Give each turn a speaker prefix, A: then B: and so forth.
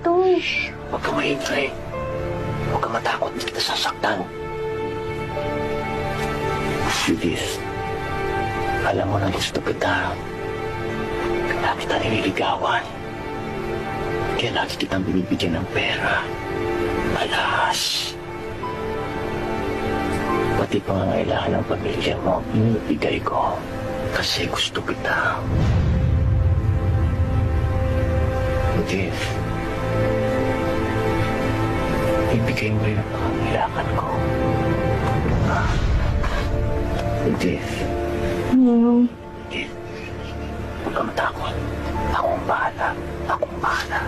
A: dito.
B: Huwag ka maingay. Huwag ka matakot, hindi kita sasaktan. Judith, alam mo na gusto kita. Kaya kita nililigawan. Kaya lagi kitang binibigyan ng pera. Alas. Pati pangangailangan ng pamilya mo, binibigay ko. Kasi gusto kita. Judith, ibigay mo rin ang pangangailangan ko. Ha? Judith. Judith, huwag kang matakot. Akong bahala. Akong bahala.